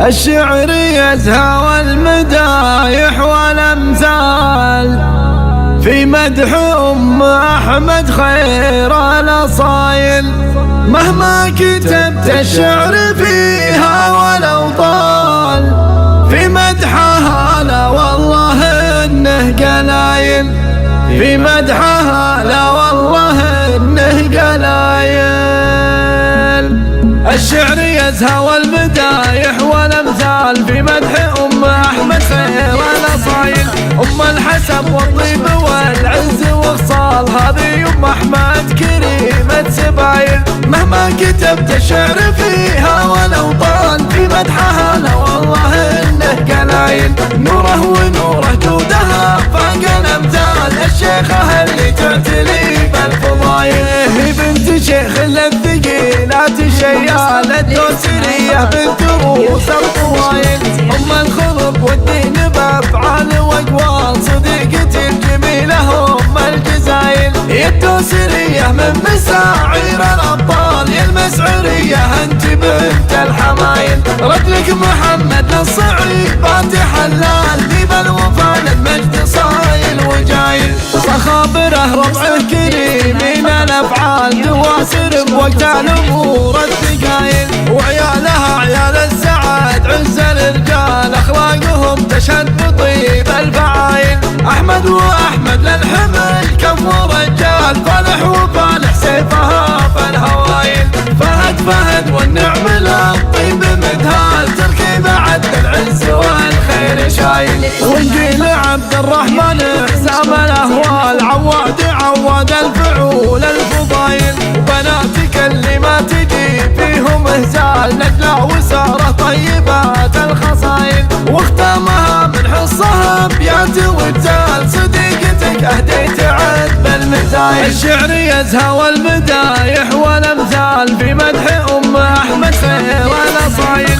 الشعر يزهى والمدايح والامثال في مدح أحمد خير الأصايل. مهما كتبت الشعر فيها ولو طال في مدحها لا والله إنه قلايل، في مدحها لا والله إنه قلايل. الشعر يزهى والمدايح والامثال في مدح أحمد خير الأصايل. الحسب والطيب والعز والصال هذه أحمد كريمة سبايل. مهما كتبت الشعر فيها ولو طال في مدحها لا والله إنه قلايل. نوره ونوره جودها فاق الأمثال، الشيخة اللي تعتلي بالفضايل. هي بنت شيخ الثقيلات الشيال الدوسرية بنت روس الطوايل. الخلق والدين بأفعال وأقوال صديقتي الجميلة الجزايل. يا الدوسرية من مساعير الأبطال، يا المسعرية أنت بنت الحمايل. رجلك محمد للصعيد فاتح حلال، ذيب الوفا للمجد صايل وجايل. صخابره ربعه كريم من الأفعال، دواسر بوقت الأمور الثقايل. وعيالها عيال السعاد عز الرجال، أخلاقهم تشهد بطيب الفعايل. أحمد وأحمد للحمل كف ورجال، فالح وفالح سيفها فالهوايل. فهد والنعم للطيب مدهال، تركي بعد العز والخير شايل. ونجيل عبد الرحمن حسام الأهوال، عواد الفعول الفضايل. وبناتك اللي ما تجي فيهم إهزال، نجلة وسارة طيبات الخصايل. واختامها من حصها أبيات وجزال، صديقتك أهديت عذب المزايل. الشعر يزهى والمدايح والأمثال في مدح أحمد خير الأصايل.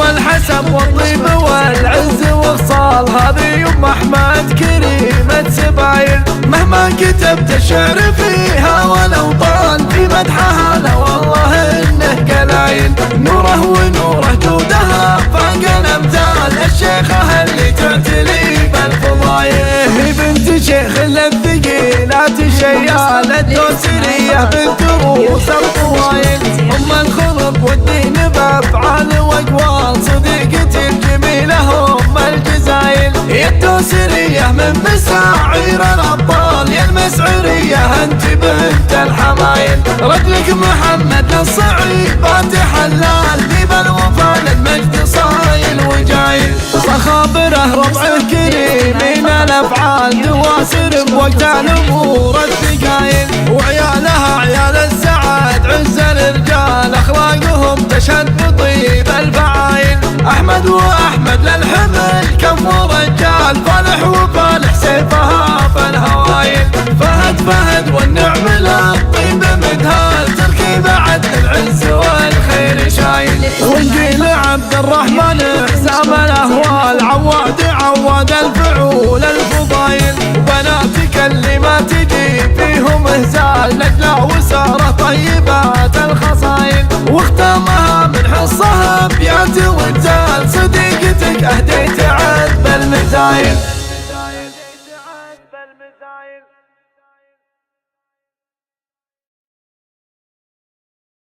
الحسب والطيب والعز والصال هذه أحمد كريمة سبايل. مهما كتبت الشعر فيها ولو طال في مدحها لا والله إنه قلايل. نوره ونوره جودها فاق الأمثال، الشيخة اللي تعتلي بالفضايل. هي بنت شيخ الثقيلات الشيال الدوسرية بنت روس الطوايل. الخلق والدين بأفعال وأقوال صديقتي الجميلة الجزايل. يا الدوسرية من مساعير الأبطال، يا المسعرية أنت بنت الحمايل. رجلك محمد للصعيد فاتح حلال، ذيب الوفا للمجد صايل وجايل. صخابره ربعه كريم من الأفعال، دواسر بوقت الأمور الثقايل. وعيالها عيال السعاد عز الرجال، أخلاقهم تشهد بطيب الفعايل. أحمد وأحمد للحمل كف ورجال، فالح وفالح سيفها فالهوايل. فهد والنعم للطيب مدهال، تركي بعد العز والخير شايل. ونجيل عبد الرحمن حسام الأهوال، عواد الفعول الفضايل. وبناتك اللي ما تجي فيهم إهزال، نجلة وسارة طيبات الخصايل. واختامها من حصها أبيات وجزال، صديقتك أهديت عذب المزايل.